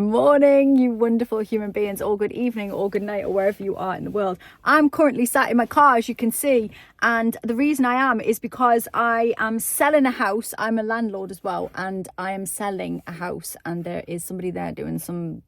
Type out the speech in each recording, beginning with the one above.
Morning, you wonderful human beings, or good evening, or good night, or wherever you are in the world. I'm currently sat in my car, as you can see, and the reason I am is because I am selling a house. I'm a landlord as well, and I am selling a house, and there is somebody there doing some,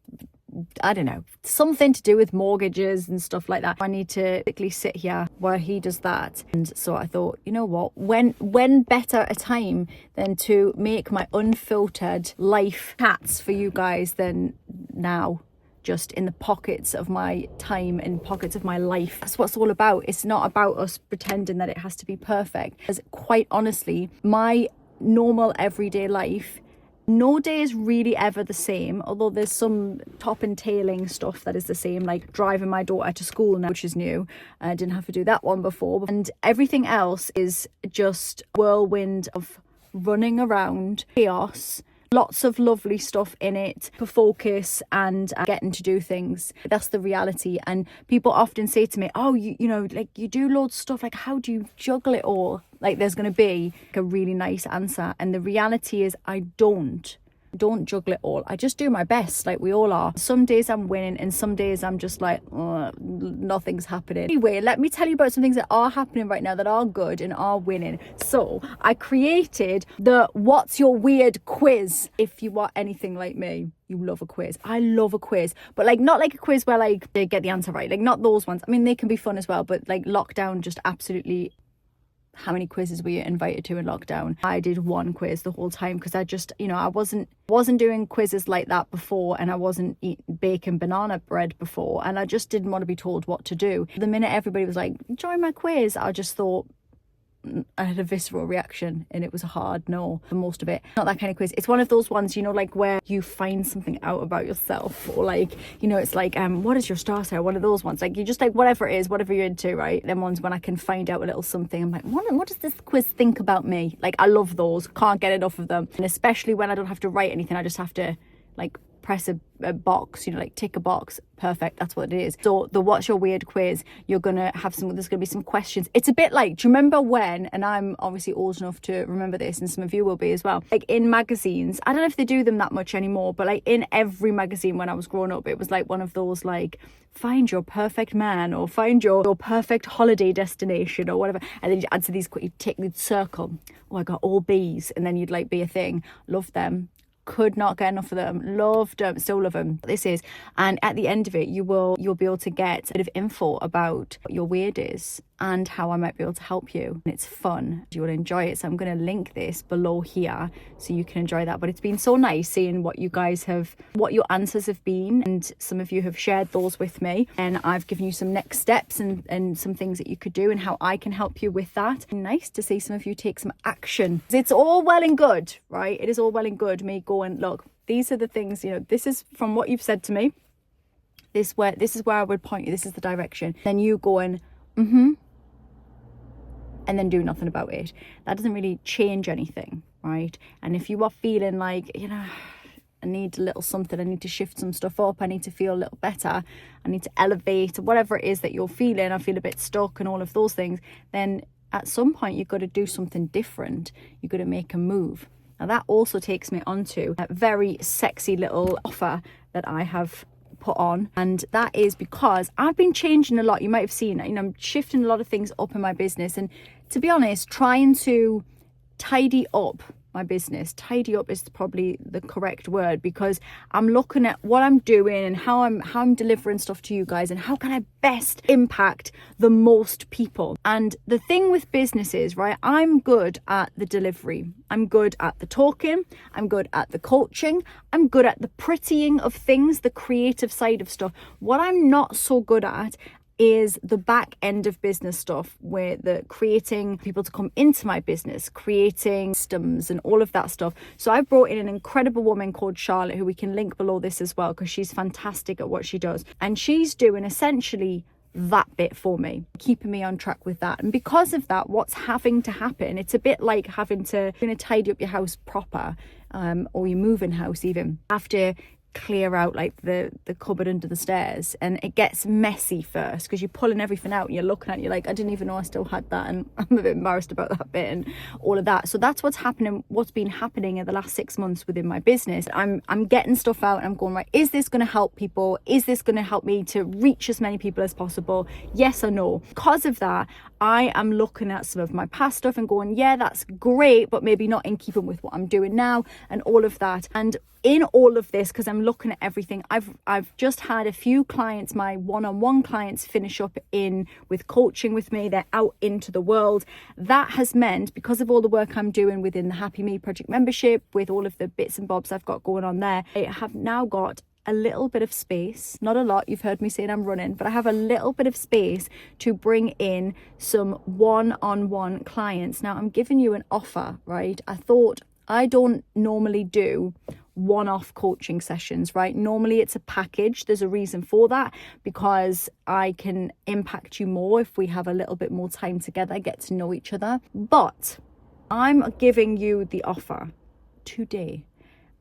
I don't know, something to do with mortgages and stuff like that. I need to quickly sit here while he does that. And so I thought, you know what, when better a time than to make my unfiltered life chats for you guys than now, just in the pockets of my time and pockets of my life. That's what it's all about. It's not about us pretending that it has to be perfect. Because quite honestly, my normal everyday life, no day is really ever the same, although there's some top and tailing stuff that is the same, like driving my daughter to school now, which is new. I didn't have to do that one before. And everything else is just whirlwind of running around, chaos, lots of lovely stuff in it for focus and getting to do things. That's the reality. And people often say to me, oh, you know, like you do loads of stuff, like how do you juggle it all? Like there's going to be a really nice answer. And the reality is I don't juggle it all. I just do my best, like we all are. Some days I'm winning and some days I'm just like, nothing's happening. Anyway, let me tell you about some things that are happening right now that are good and are winning. So I created the What's Your Weird quiz. If you are anything like me, you love a quiz. I love a quiz, but like not like a quiz where like they get the answer right, like not those ones. I mean, they can be fun as well, but like lockdown just absolutely. How many quizzes were you invited to in lockdown? I did one quiz the whole time because I just, you know, I wasn't doing quizzes like that before, and I wasn't eating baking banana bread before, and I just didn't want to be told what to do. The minute everybody was like, join my quiz, I just thought, I had a visceral reaction, and it was a hard no for most of it. Not that kind of quiz. It's one of those ones, you know, like where you find something out about yourself, or like, you know, it's like, what is your star sign? One of those ones. Like you just like whatever it is, whatever you're into, right? Them ones when I can find out a little something. I'm like, what does this quiz think about me? Like I love those. Can't get enough of them. And especially when I don't have to write anything, I just have to like press a box, you know, like tick a box. Perfect, that's what it is. So the What's Your Weird quiz, you're gonna have there's gonna be some questions. It's a bit like, do you remember when, and I'm obviously old enough to remember this, and some of you will be as well, like in magazines, I don't know if they do them that much anymore, but like in every magazine when I was growing up, it was like one of those like, find your perfect man, or find your perfect holiday destination, or whatever, and then you answer these, you take the circle, oh I got all B's, and then you'd like be a thing. Love them. Could not get enough of them. Loved them. Still love them. This is, and at the end of it, you'll be able to get a bit of info about what your weird is and how I might be able to help you. And it's fun. You will enjoy it. So I'm going to link this below here so you can enjoy that. But it's been so nice seeing what you guys have, what your answers have been, and some of you have shared those with me, and I've given you some next steps and some things that you could do and how I can help you with that. Nice to see some of you take some action. It's all well and good, right? It is all well and good me going, look, these are the things, you know, this is from what you've said to me, this is where I would point you, this is the direction. Then you going, and then do nothing about it. That doesn't really change anything, right? And if you are feeling like, you know, I need a little something, I need to shift some stuff up, I need to feel a little better, I need to elevate, whatever it is that you're feeling, I feel a bit stuck and all of those things, then at some point you've got to do something different. You've got to make a move. Now that also takes me onto a very sexy little offer that I have put on, and that is because I've been changing a lot. You might have seen, you know, I'm shifting a lot of things up in my business, and to be honest, trying to tidy up my business. Tidy up is probably the correct word, because I'm looking at what I'm doing and how I'm delivering stuff to you guys, and how can I best impact the most people. And the thing with business is, right, I'm good at the delivery, I'm good at the talking, I'm good at the coaching, I'm good at the prettying of things, the creative side of stuff. What I'm not so good at is the back end of business stuff, where the creating people to come into my business, creating systems and all of that stuff. So I brought in an incredible woman called Charlotte, who we can link below this as well, because she's fantastic at what she does, and she's doing essentially that bit for me, keeping me on track with that. And because of that, what's having to happen, it's a bit like having to tidy up your house proper, or your moving house even, have to clear out like the cupboard under the stairs, and it gets messy first because you're pulling everything out and you're looking at it, you're like, I didn't even know I still had that, and I'm a bit embarrassed about that bit and all of that. So that's what's been happening in the last 6 months within my business. I'm getting stuff out and I'm going, right, is this going to help people? Is this going to help me to reach as many people as possible? Yes or no? Because of that, I am looking at some of my past stuff and going, yeah, that's great, but maybe not in keeping with what I'm doing now and all of that. And in all of this, because I'm looking at everything, I've just had a few clients, my one-on-one clients, finish up in with coaching with me. They're out into the world. That has meant, because of all the work I'm doing within the Happy Me Project membership, with all of the bits and bobs I've got going on there, I have now got a little bit of space, not a lot, you've heard me saying I'm running, but I have a little bit of space to bring in some one-on-one clients. Now I'm giving you an offer, right? I thought, I don't normally do one-off coaching sessions, right? Normally it's a package. There's a reason for that, because I can impact you more if we have a little bit more time together, get to know each other. But I'm giving you the offer today,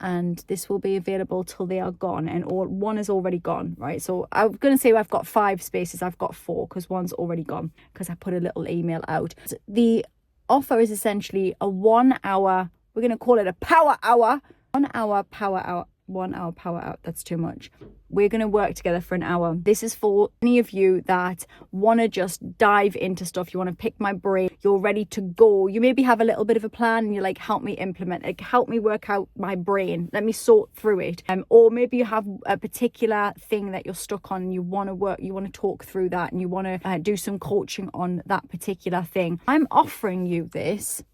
and this will be available till they are gone, and one is already gone, right? So I'm going to say I've got 5 spaces. I've got 4 because one's already gone because I put a little email out. The offer is essentially a 1 hour, we're going to call it a power hour, 1 hour power hour. 1 hour power out, that's too much. We're going to work together for an hour. This is for any of you that want to just dive into stuff. You want to pick my brain. You're ready to go. You maybe have a little bit of a plan and you're like, help me implement, like help me work out my brain. Let me sort through it. Or maybe you have a particular thing that you're stuck on and you want to work, you want to talk through that, and you want to do some coaching on that particular thing. I'm offering you this.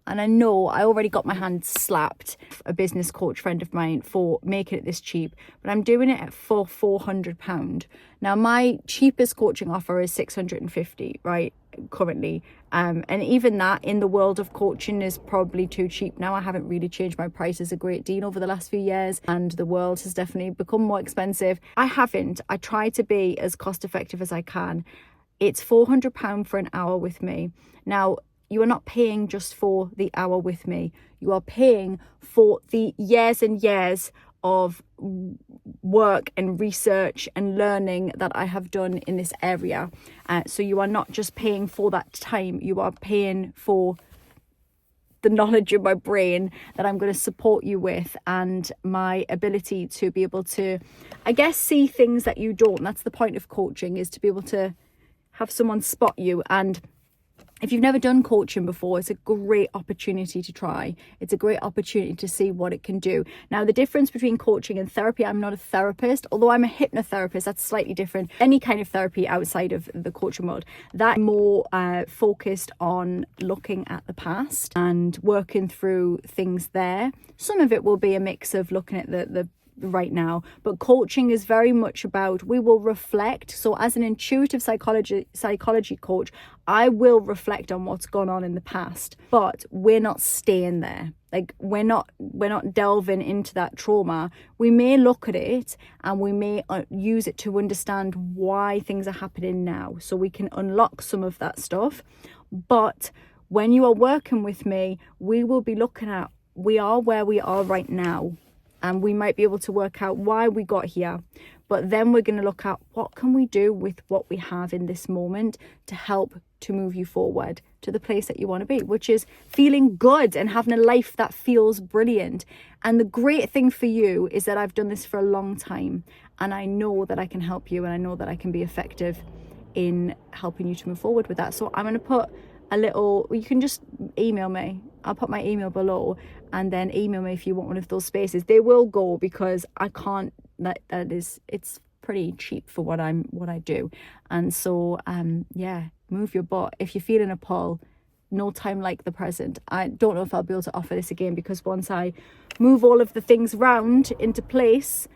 And I know I already got my hand slapped, a business coach friend of mine, for making it this cheap, but I'm doing it for £400. Now, my cheapest coaching offer is $650, right, currently. And even that in the world of coaching is probably too cheap now. I haven't really changed my prices a great deal over the last few years, and the world has definitely become more expensive. I try to be as cost effective as I can. It's £400 for an hour with me. Now, you are not paying just for the hour with me. You are paying for the years and years of work and research and learning that I have done in this area. So you are not just paying for that time. You are paying for the knowledge of my brain that I'm going to support you with, and my ability to be able to, I guess, see things that you don't. That's the point of coaching, is to be able to have someone spot you. And if you've never done coaching before, it's a great opportunity to try. It's a great opportunity to see what it can do. Now, the difference between coaching and therapy, I'm not a therapist, although I'm a hypnotherapist. That's slightly different. Any kind of therapy outside of the coaching world, that more focused on looking at the past and working through things there. Some of it will be a mix of looking at the right now, but coaching is very much about, we will reflect. So as an intuitive psychology coach, I will reflect on what's gone on in the past, but we're not staying there. Like we're not delving into that trauma. We may look at it and we may use it to understand why things are happening now, so we can unlock some of that stuff. But when you are working with me, we will be looking at, we are where we are right now, and we might be able to work out why we got here. But then we're going to look at, what can we do with what we have in this moment to help to move you forward to the place that you want to be, which is feeling good and having a life that feels brilliant. And the great thing for you is that I've done this for a long time, and I know that I can help you, and I know that I can be effective in helping you to move forward with that. So I'm going to put a little, you can just email me. I'll put my email below, and then email me if you want one of those spaces. They will go, because I can't, it's pretty cheap for what I do. And so yeah, move your butt. If you're feeling a pull, no time like the present. I don't know if I'll be able to offer this again, because once I move all of the things round into place,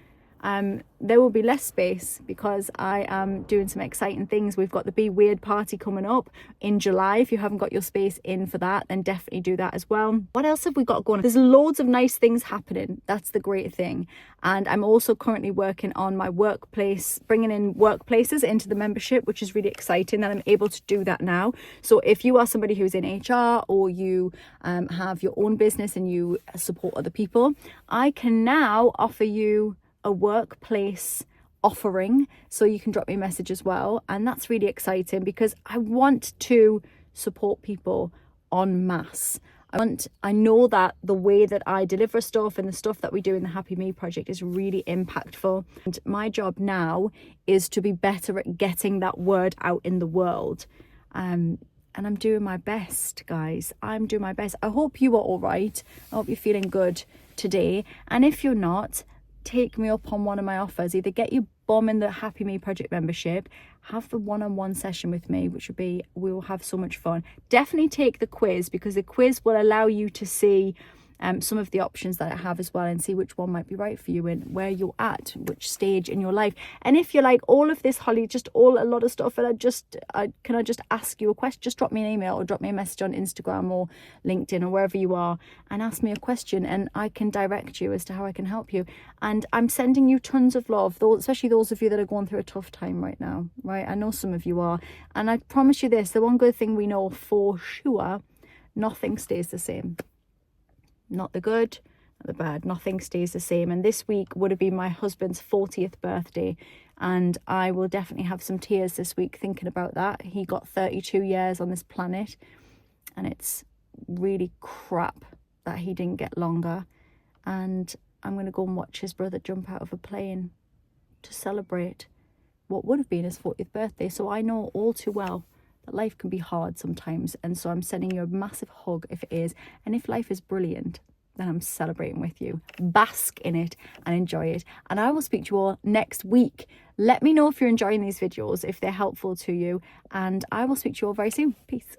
there will be less space because I am doing some exciting things. We've got the Be Weird party coming up in July. If you haven't got your space in for that, then definitely do that as well. What else have we got going on? There's loads of nice things happening. That's the great thing. And I'm also currently working on my workplace, bringing in workplaces into the membership, which is really exciting that I'm able to do that now. So if you are somebody who's in HR, or you have your own business and you support other people, I can now offer you a workplace offering, so you can drop me a message as well. And that's really exciting because I want to support people en masse. I know that the way that I deliver stuff and the stuff that we do in the Happy Me Project is really impactful. And my job now is to be better at getting that word out in the world. And I'm doing my best, guys. I'm doing my best. I hope you are all right. I hope you're feeling good today. And if you're not, take me up on one of my offers. Either get your bum in the Happy Me Project membership, have the one-on-one session with me, which would be, we will have so much fun. Definitely take the quiz, because the quiz will allow you to see some of the options that I have as well, and see which one might be right for you and where you're at, which stage in your life. And if you're like, all of this, Holly, just a lot of stuff, and can I just ask you a question? Just drop me an email or drop me a message on Instagram or LinkedIn or wherever you are, and ask me a question, and I can direct you as to how I can help you. And I'm sending you tons of love, especially those of you that are going through a tough time right now, right? I know some of you are, and I promise you this, the one good thing we know for sure, nothing stays the same. Not the good, not the bad, nothing stays the same. And this week would have been my husband's 40th birthday, and I will definitely have some tears this week thinking about that. He got 32 years on this planet, and it's really crap that he didn't get longer. And I'm going to go and watch his brother jump out of a plane to celebrate what would have been his 40th birthday. So I know all too well that life can be hard sometimes, and so I'm sending you a massive hug if it is. And if life is brilliant, then I'm celebrating with you. Bask in it and enjoy it. And I will speak to you all next week. Let me know if you're enjoying these videos, if they're helpful to you, and I will speak to you all very soon. Peace.